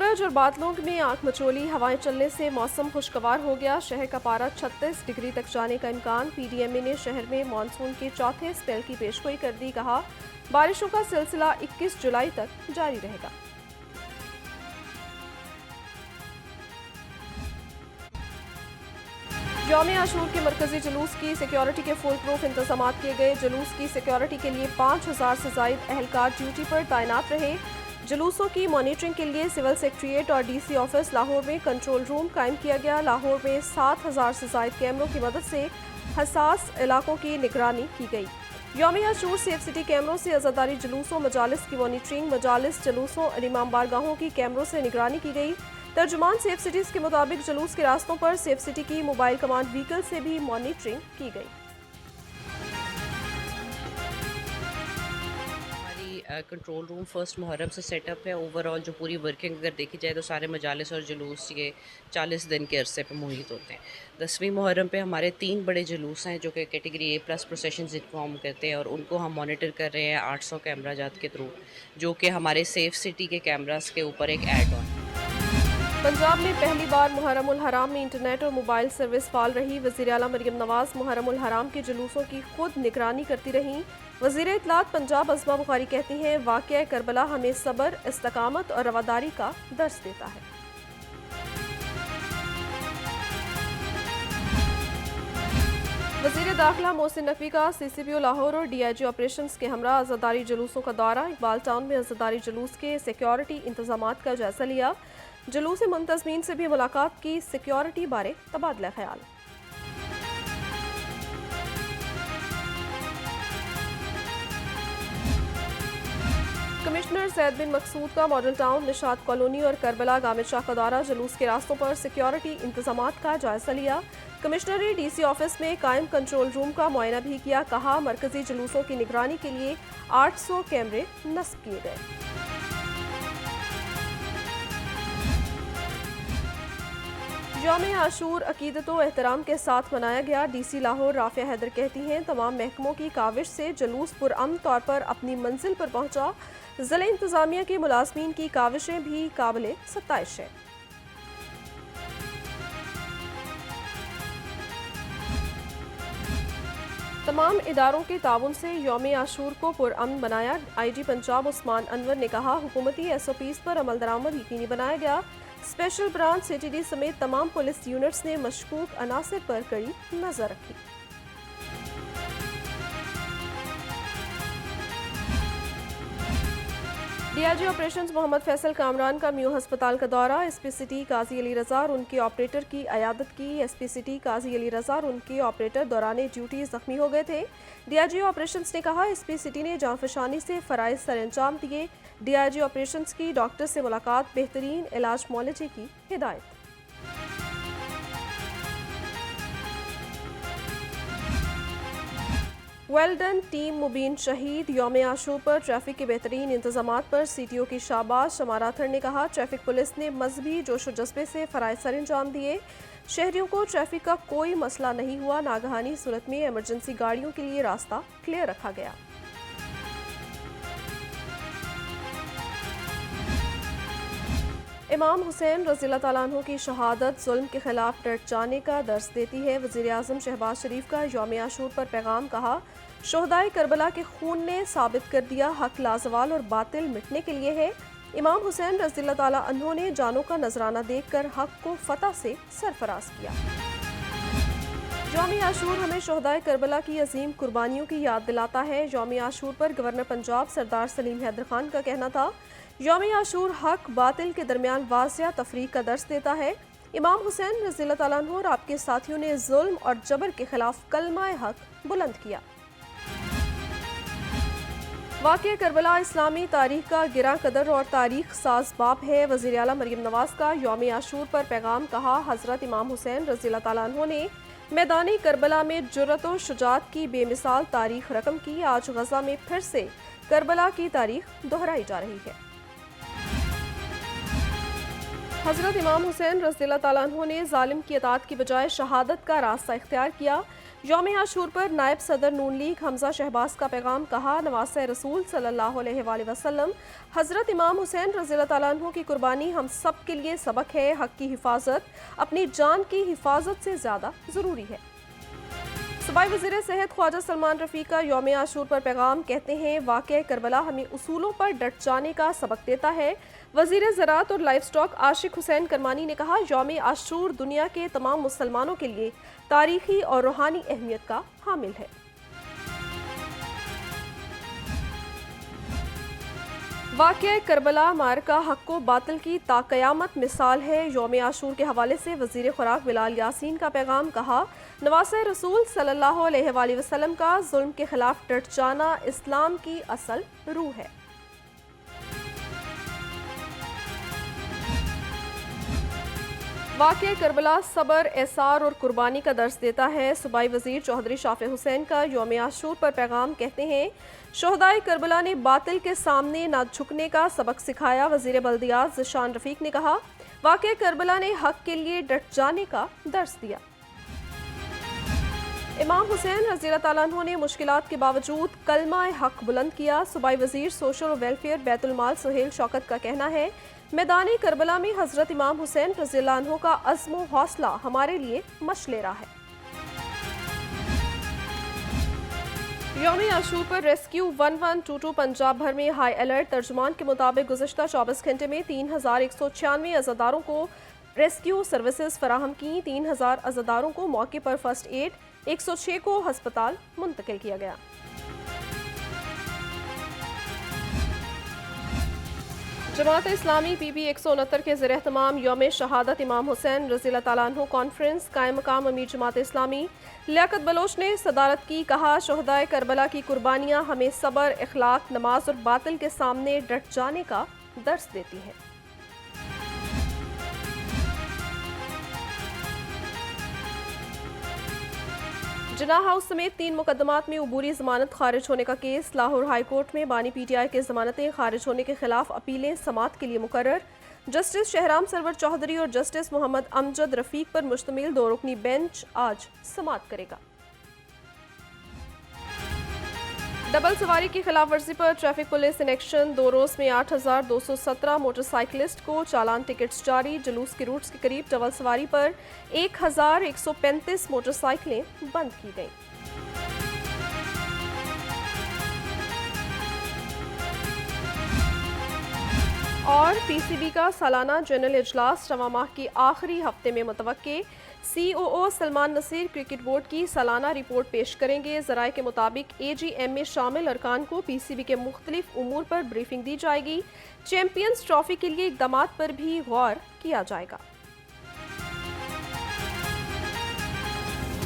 سورج اور بادلوں میں آنکھ مچولی ہوائیں چلنے سے موسم خوشگوار ہو گیا۔ شہر کا پارہ 36 ڈگری تک جانے کا امکان۔ پی ڈی ایم اے نے شہر میں مانسون کے چوتھے اسپیل کی پیشگوئی کر دی۔ کہا بارشوں کا سلسلہ 21 جولائی تک جاری رہے گا۔ یوم عاشور کے مرکزی جلوس کی سیکیورٹی کے فول پروف انتظامات کیے گئے۔ جلوس کی سیکیورٹی کے لیے 5000 سے زائد اہلکار ڈیوٹی پر تعینات رہے۔ جلوسوں کی مانیٹرنگ کے لیے سول سیکریٹریٹ اور ڈی سی آفس لاہور میں کنٹرول روم قائم کیا گیا۔ لاہور میں 7000 سے زائد کیمروں کی مدد سے حساس علاقوں کی نگرانی کی گئی۔ یوم عاشور سیف سٹی کیمروں سے عزاداری جلوسوں مجالس کی مانیٹرنگ، مجالس جلوسوں اور امام بارگاہوں کی کیمروں سے نگرانی کی گئی۔ ترجمان سیف سٹیز کے مطابق جلوس کے راستوں پر سیف سٹی کی موبائل کمانڈ وہیکل سے بھی مانیٹرنگ کی گئی۔ کنٹرول روم فرسٹ محرم سے سیٹ اپ ہے۔ اوورآل جو پوری ورکنگ اگر دیکھی جائے تو سارے مجالس اور جلوس یہ 40 دن کے عرصے پہ محیط ہوتے ہیں۔ 10ویں محرم پہ ہمارے 3 بڑے جلوس ہیں جو کہ کیٹیگری A+ پروسیشنز انفارم کرتے ہیں، اور ان کو ہم مانیٹر کر رہے ہیں 800 کیمرہ جات کے تھرو، جو کہ ہمارے سیف سٹی کے کیمراز کے اوپر ایک ایڈ آن۔ پنجاب میں پہلی بار محرم الحرام میں انٹرنیٹ اور موبائل سروس فعال رہی۔ وزیر اعلیٰ مریم نواز محرم الحرام کے جلوسوں کی خود نگرانی کرتی رہیں۔ وزیر اطلاعات پنجاب عظمیٰ بخاری کہتی ہیں واقعہ کربلا ہمیں صبر، استقامت اور رواداری کا درس دیتا ہے۔ وزیر داخلہ محسن نقوی کا سی سی پی او لاہور اور ڈی آئی جی آپریشنز کے ہمراہ عزاداری جلوسوں کا دورہ۔ اقبال ٹاؤن میں عزاداری جلوس کے سیکیورٹی انتظامات کا جائزہ لیا۔ جلوس منتظمین سے بھی ملاقات کی۔ سیکیورٹی بارے تبادلہ خیال۔ کمشنر زید بن مقصود کا ماڈل ٹاؤن، نشاط کالونی اور کربلا گامد شاہ کا دورہ۔ جلوس کے راستوں پر سیکیورٹی انتظامات کا جائزہ لیا۔ کمشنر نے ڈی سی آفس میں قائم کنٹرول روم کا معائنہ بھی کیا۔ کہا مرکزی جلوسوں کی نگرانی کے لیے 800 کیمرے نصب کیے گئے۔ یوم عاشور عقیدت و احترام کے ساتھ منایا گیا۔ ڈی سی لاہور رافعہ حیدر کہتی ہیں تمام محکموں کی کاوش سے جلوس پرامن طور پر اپنی منزل پر پہنچا۔ ضلع انتظامیہ کے ملازمین کی کاوشیں بھی قابل ستائش ہیں۔ تمام اداروں کے تعاون سے یوم عاشور کو پرامن بنایا۔ آئی جی پنجاب عثمان انور نے کہا حکومتی ایس او پیز پر عمل درآمد یقینی بنایا گیا۔ Special branch C T D سمیت تمام پولیس یونٹس نے مشکوک عناصر پر کڑی نظر رکھی۔ ڈی آئی جی آپریشنز محمد فیصل کامران کا میو ہسپتال کا دورہ۔ ایس پی سٹی قاضی علی رضا اور ان کے آپریٹر کی عیادت کی۔ ایس پی سٹی قاضی علی رضا اور ان کے آپریٹر دوران ڈیوٹی زخمی ہو گئے تھے۔ ڈی آئی جی آپریشنز نے کہا ایس پی سٹی نے جانفشانی سے فرائض سر انجام دیے۔ ڈی آئی جی آپریشنز کی ڈاکٹر سے ملاقات، بہترین علاج معالجے کی ہدایت۔ ویل ڈن ٹیم مبین شہید۔ یوم عاشور پر ٹریفک کے بہترین انتظامات پر سی ٹی او کی شاباش۔ شمع راتھر نے کہا ٹریفک پولیس نے مذہبی جوش و جذبے سے فرائض سر انجام دیے۔ شہریوں کو ٹریفک کا کوئی مسئلہ نہیں ہوا۔ ناگہانی صورت میں ایمرجنسی گاڑیوں کے لیے راستہ کلیئر رکھا گیا۔ امام حسین رضی اللہ تعالیٰ عنہ کی شہادت ظلم کے خلاف ڈٹ جانے کا درس دیتی ہے۔ وزیر اعظم شہباز شریف کا یوم عاشور پر پیغام۔ کہا شہدائے کربلا کے خون نے ثابت کر دیا حق لازوال اور باطل مٹنے کے لیے ہے۔ امام حسین رضی اللہ تعالیٰ عنہ نے جانوں کا نذرانہ دیکھ کر حق کو فتح سے سرفراز کیا۔ یوم عاشور ہمیں شہدائے کربلا کی عظیم قربانیوں کی یاد دلاتا ہے۔ یوم عاشور پر گورنر پنجاب سردار سلیم حیدر خان کا کہنا تھا یوم عاشور حق باطل کے درمیان واضح تفریق کا درس دیتا ہے۔ امام حسین رضی اللہ تعالیٰ عنہ اور آپ کے ساتھیوں نے ظلم اور جبر کے خلاف کلمہ حق بلند کیا۔ واقعہ کربلا اسلامی تاریخ کا گراں قدر اور تاریخ ساز باب ہے۔ وزیر اعلیٰ مریم نواز کا یوم عاشور پر پیغام۔ کہا حضرت امام حسین رضی اللہ تعالیٰ عنہ نے میدان کربلا میں جرأت و شجاعت کی بے مثال تاریخ رقم کی۔ آج غزہ میں پھر سے کربلا کی تاریخ دہرائی جا رہی ہے۔ حضرت امام حسین رضی اللہ تعالیٰ عنہ نے ظالم کی اطاعت کی بجائے شہادت کا راستہ اختیار کیا۔ یوم عاشور پر نائب صدر نون لیگ حمزہ شہباز کا پیغام، کہا نواسہ رسول صلی اللہ علیہ وآلہ وسلم حضرت امام حسین رضی اللہ تعالیٰ عنہ کی قربانی ہم سب کے لیے سبق ہے، حق کی حفاظت اپنی جان کی حفاظت سے زیادہ ضروری ہے۔ صوبائی وزیر صحت خواجہ سلمان رفیق کا یوم عاشور پر پیغام، کہتے ہیں واقعہ کربلا ہمیں اصولوں پر ڈٹ جانے کا سبق دیتا ہے۔ وزیر زراعت اور لائف سٹاک عاشق حسین کرمانی نے کہا یوم عاشور دنیا کے تمام مسلمانوں کے لیے تاریخی اور روحانی اہمیت کا حامل ہے۔ واقعہ کربلا معرکہ حق و باطل کی تا قیامت مثال ہے۔ یوم عاشور کے حوالے سے وزیر خوراک بلال یاسین کا پیغام، کہا نواسہ رسول صلی اللہ علیہ وآلہ وسلم کا ظلم کے خلاف ڈٹ جانا اسلام کی اصل روح ہے۔ واقعہ کربلا صبر، ایثار اور قربانی کا درس دیتا ہے۔ صوبائی وزیر چوہدری شافع حسین کا یوم عاشور پر پیغام، کہتے ہیں شہدائے کربلا نے باطل کے سامنے نہ جھکنے کا سبق سکھایا۔ وزیر بلدیات ذیشان رفیق نے کہا واقعہ کربلا نے حق کے لیے ڈٹ جانے کا درس دیا۔ امام حسین رضی اللہ تعالیٰ عنہ نے مشکلات کے باوجود کلمہ حق بلند کیا۔ صوبائی وزیر سوشل و ویلفیئر بیت المال سہیل شوکت کا کہنا ہے میدان کربلا میں حضرت امام حسین رضی اللہ عنہ کا عزم و حوصلہ ہمارے لیے مشعل راہ ہے۔ یوم عاشور پر ریسکیو 1122 پنجاب بھر میں ہائی الرٹ۔ ترجمان کے مطابق گزشتہ 24 گھنٹے میں 3196 عزاداروں کو ریسکیو سروسز فراہم کی۔ 3000 عزاداروں کو موقع پر فرسٹ ایڈ، 106 کو ہسپتال منتقل کیا گیا۔ جماعت اسلامی پی بی 169 کے زیر اہتمام یوم شہادت امام حسین رضی اللہ تعالیٰ عنہ کانفرنس، قائم مقام امیر جماعت اسلامی لیاقت بلوچ نے صدارت کی۔ کہا شہدائے کربلا کی قربانیاں ہمیں صبر، اخلاق، نماز اور باطل کے سامنے ڈٹ جانے کا درس دیتی ہیں۔ جناح ہاؤس سمیت 3 مقدمات میں عبوری ضمانت خارج ہونے کا کیس۔ لاہور ہائی کورٹ میں بانی پی ٹی آئی کے ضمانتیں خارج ہونے کے خلاف اپیلیں سماعت کے لیے مقرر۔ جسٹس شہرام سرور چوہدری اور جسٹس محمد امجد رفیق پر مشتمل 2 رکنی بینچ آج سماعت کرے گا۔ ڈبل سواری کی خلاف ورزی پر ٹریفک پولیس ان ایکشن۔ 2 روز میں 8217 موٹر سائیکلسٹ کو چالان ٹکٹس جاری۔ جلوس کے روٹس کے قریب ڈبل سواری پر 1135 موٹر سائیکلیں بند کی گئیں۔ اور پی سی بی کا سالانہ جنرل اجلاس رواں ماہ کی آخری ہفتے میں متوقع۔ سی او سلمان نصیر کرکٹ بورڈ کی سالانہ رپورٹ پیش کریں گے۔ ذرائع کے مطابق اے جی ایم میں شامل ارکان کو پی سی بی کے مختلف امور پر بریفنگ دی جائے گی۔ چیمپئنز ٹرافی کے لیے اقدامات پر بھی غور کیا جائے گا۔